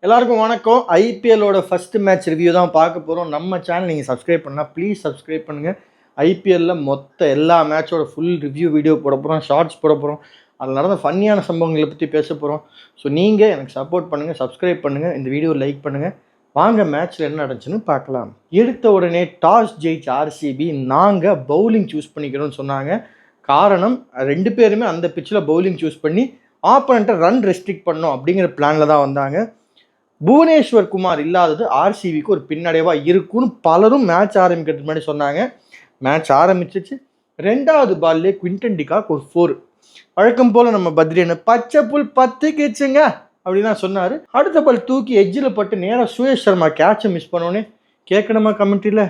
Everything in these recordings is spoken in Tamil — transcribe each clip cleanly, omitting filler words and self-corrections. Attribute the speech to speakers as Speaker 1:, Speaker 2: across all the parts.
Speaker 1: எல்லாருக்கும் வணக்கம். ஐபிஎல்லோட ஃபர்ஸ்ட் மேட்ச் ரிவ்யூ தான் பார்க்க போகிறோம். நம்ம சேனல் நீங்கள் சப்ஸ்கிரைப் பண்ணால் ப்ளீஸ் சப்ஸ்கிரைப் பண்ணுங்கள். ஐபிஎல்லில் மொத்த எல்லா மேட்சோட ஃபுல் ரிவ்யூ வீடியோ போட போகிறோம், ஷார்ட்ஸ் போட போகிறோம். அதில் நடந்த ஃபன்னியான சம்பவங்களை பற்றி பேச போகிறோம். ஸோ நீங்கள் எனக்கு சப்போர்ட் பண்ணுங்கள், சப்ஸ்கிரைப் பண்ணுங்கள், இந்த வீடியோ லைக் பண்ணுங்கள். வாங்க மேட்ச்சில் என்ன நடந்துச்சுன்னு பார்க்கலாம். எடுத்த உடனே டாஸ் ஜெயிச்ச ஆர்சிபி நாங்கள் பவுலிங் சூஸ் பண்ணிக்கிறோம்னு சொன்னாங்க. காரணம், ரெண்டு பேருமே அந்த பிச்சில் பவுலிங் சூஸ் பண்ணி ஆப்போனண்ட்டை ரன் ரெஸ்ட்ரிக்ட் பண்ணோம் அப்படிங்கிற பிளானில் தான் வந்தாங்க. புவனேஸ்வர் குமார் இல்லாதது ஆர்சிபிக்கு ஒரு பின்னடைவாக இருக்குன்னு பலரும் மேட்ச் ஆரம்பிக்கிறதுக்கு முன்னாடி சொன்னாங்க. மேட்ச் ஆரம்பிச்சிச்சு. ரெண்டாவது பால்லே குவிண்டன் டிகாக் ஒரு 4. வழக்கம் போல் நம்ம பத்ரியனை பச்சை புல் 10 கேட்சுங்க அப்படின்னு தான் சொன்னார். அடுத்த பால் தூக்கி எஜ்ஜில் பட்டு நேராக சுயேஷ் சர்மா கேட்சை மிஸ் பண்ணோன்னே கேட்கணுமா கமெண்ட்ரியில்,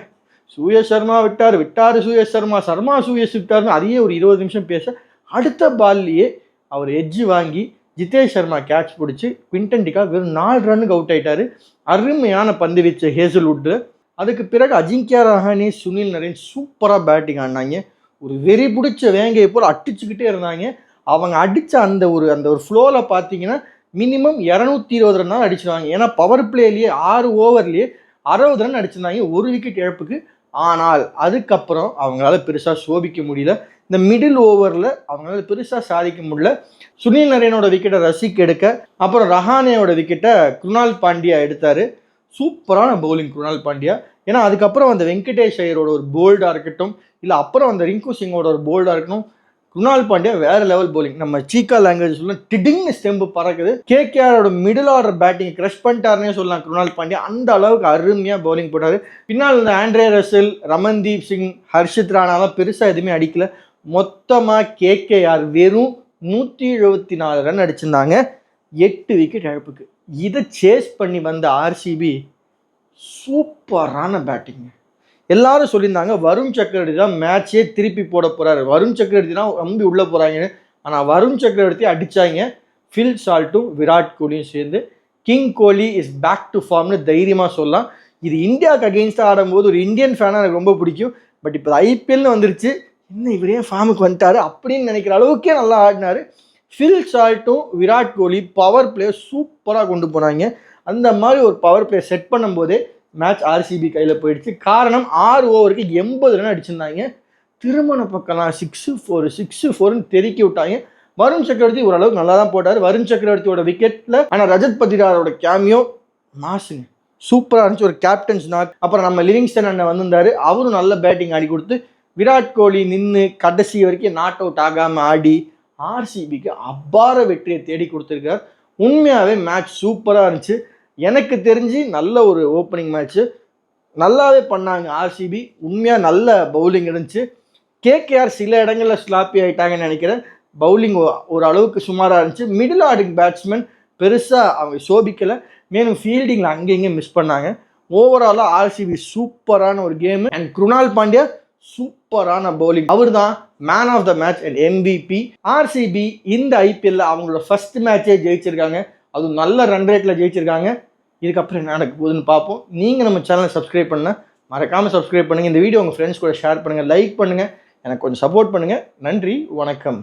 Speaker 1: சுயேஷ் சர்மா விட்டார் சுயேஷ் சர்மா சுயேஷ் விட்டார்னு அதையே ஒரு 20 நிமிஷம் பேச அடுத்த பால்லையே அவர் எஜ்ஜி வாங்கி ஜிதேஷ் சர்மா கேட்ச் பிடிச்சி குவிண்டன் டிகாக் வெறும் 4 ரன்னுக்கு அவுட் ஆயிட்டாரு. அருமையான பந்து வீச்சு ஹேசல்வுட். அதுக்கு பிறகு அஜிங்கியா ரஹானே, சுனில் நரேன் சூப்பராக பேட்டிங் ஆடினாங்க. ஒரு வெறி பிடிச்ச வேங்கையை போல் அடிச்சுக்கிட்டே இருந்தாங்க. அவங்க அடித்த அந்த ஒரு ஃப்ளோவில் பார்த்தீங்கன்னா மினிமம் 220 ரன் அடிச்சிருவாங்க. ஏன்னா பவர் பிளேலேயே 6 ஓவர்லேயே 60 ரன் அடிச்சிருந்தாங்க, ஒரு விக்கெட் இழப்புக்கு. ஆனால் அதுக்கப்புறம் அவங்களால பெருசாக சோபிக்க முடியல. இந்த மிடில் ஓவரில் அவங்களால பெருசாக சாதிக்க முடியல. சுனில் நரேனோட விக்கெட்டை ரசிக் எடுக்க, அப்புறம் ரஹானேயோட விக்கெட்டை குருணால் பாண்டியா எடுத்தார். சூப்பரான பவுலிங் குருணால் பாண்டியா. ஏன்னா அதுக்கப்புறம் அந்த வெங்கடேஷ் ஐயரோட ஒரு போல்டாக இருக்கட்டும், இல்லை அப்புறம் அந்த ரிங்கு சிங்கோட ஒரு போல்டாக இருக்கட்டும், குருணால் பாண்டியா வேற லெவல் பவுலிங். நம்ம சீக்கா லாங்குவேஜ் சொல்லலாம், டிடிங்னு ஸ்டெம்பு பறக்குது. கேகேஆரோட மிடில் ஆர்டர் பேட்டிங் கிரஷ் பண்ணிட்டாருன்னே சொல்லலாம் குருணால் பாண்டியா. அந்த அளவுக்கு அருமையாக பவுலிங் போட்டார். பின்னால் இந்த ஆண்ட்ரே ரசல், ரமன்தீப் சிங், ஹர்ஷித் ராணாலாம் பெருசாக எதுவுமே அடிக்கல. மொத்தமாக கேகேஆர் வெறும் 174 ரன் அடிச்சிருந்தாங்க, 8 விக்கெட் இழப்புக்கு. இதை சேஸ் பண்ணி வந்த ஆர்சிபி சூப்பரான பேட்டிங். எல்லாரும் சொல்லியிருந்தாங்க வருண் சக்கரவர்த்தி தான் மேட்சே திருப்பி போட போறாரு, வருண் சக்கரவர்த்தி தான் ரொம்ப உள்ள போறாங்கன்னு. ஆனால் வருண் சக்கரவர்த்தி அடிச்சாங்க. ஃபில் சால்ட்டும் விராட் கோலியும் சேர்ந்து king Kohli is back to ஃபார்ம்னு தைரியமாக சொல்லலாம். இது இந்தியாவுக்கு அகெயின்ஸ்டாக ஆடும்போது ஒரு இந்தியன் ஃபேனாக எனக்கு ரொம்ப பிடிக்கும். பட் இப்போ ஐபிஎல்னு வந்துருச்சு, இன்னும் இவரே ஃபார்முக்கு வந்துட்டாரு அப்படின்னு நினைக்கிற அளவுக்கே நல்லா ஆடினாரு. ஃபில் சால்ட்டும் விராட் கோலி பவர் பிளே சூப்பராக கொண்டு போனாங்க. அந்த மாதிரி ஒரு பவர் பிளே செட் பண்ணும்போதே மேட்ச் ஆர்சிபி கையில் போயிடுச்சு. காரணம் 6 ஓவருக்கு 80 ரன் அடிச்சிருந்தாங்க. திருமண பக்கம்லாம் 6-4 தெருக்கி விட்டாங்க. வருண் சக்கரவர்த்தி ஓரளவுக்கு நல்லா தான் போட்டார். வருண் சக்கரவர்த்தியோட விக்கெட்டில் ஆனால் ரஜத் பத்திராரோட கேமியோ மாசுங்க, சூப்பராக இருந்துச்சு. ஒரு கேப்டன்ஸ் நாக். அப்புறம் நம்ம லிவிங்ஸ்டன் அண்ணன் வந்திருந்தாரு, அவரும் நல்ல பேட்டிங் ஆடி கொடுத்து விராட் கோலி நின்று கடைசி வரைக்கும் நாட் அவுட் ஆகாமல் ஆடி ஆர்சிபிக்கு அபார வெற்றியை தேடி கொடுத்துருக்கார். உண்மையாகவே மேட்ச் சூப்பராக இருந்துச்சு. எனக்கு தெரிஞ்சு நல்ல ஒரு ஓப்பனிங் மேட்ச்சு, நல்லாவே பண்ணாங்க ஆர்சிபி. உண்மையாக நல்ல பவுலிங் இருந்துச்சு. கேகேஆர் சில இடங்களில் ஸ்லாப்பி ஆகிட்டாங்கன்னு நினைக்கிறேன். பவுலிங் ஒரு அளவுக்கு சுமாராக இருந்துச்சு. மிடில் ஆர்டர் பேட்ஸ்மேன் பெருசாக அவங்க சோபிக்கலை. மேலும் ஃபீல்டிங்கில் அங்கே இங்கே மிஸ் பண்ணாங்க. ஓவராலாக ஆர்சிபி சூப்பரான ஒரு கேமு. அண்ட் குருணால் பாண்டியா சூப்பரான பவுலிங். அவர் தான் man of the match and MVP. RCB இந்த ஐபிஎல்ல அவங்களோட ஃபர்ஸ்ட் மேட்சே ஜெயிச்சிருக்காங்க, அதுவும் நல்ல ரன் ரேட்டில் ஜெயிச்சிருக்காங்க. இதுக்கப்புறம் என்ன நடக்க போகுதுன்னு பார்ப்போம். நீங்கள் நம்ம சேனலை சப்ஸ்கிரைப் பண்ண மறக்காமல் சப்ஸ்கிரைப் பண்ணுங்கள். இந்த வீடியோ உங்கள் ஃப்ரெண்ட்ஸ் கூட ஷேர் பண்ணுங்கள், லைக் பண்ணுங்கள், எனக்கு கொஞ்சம் சப்போர்ட் பண்ணுங்கள். நன்றி, வணக்கம்.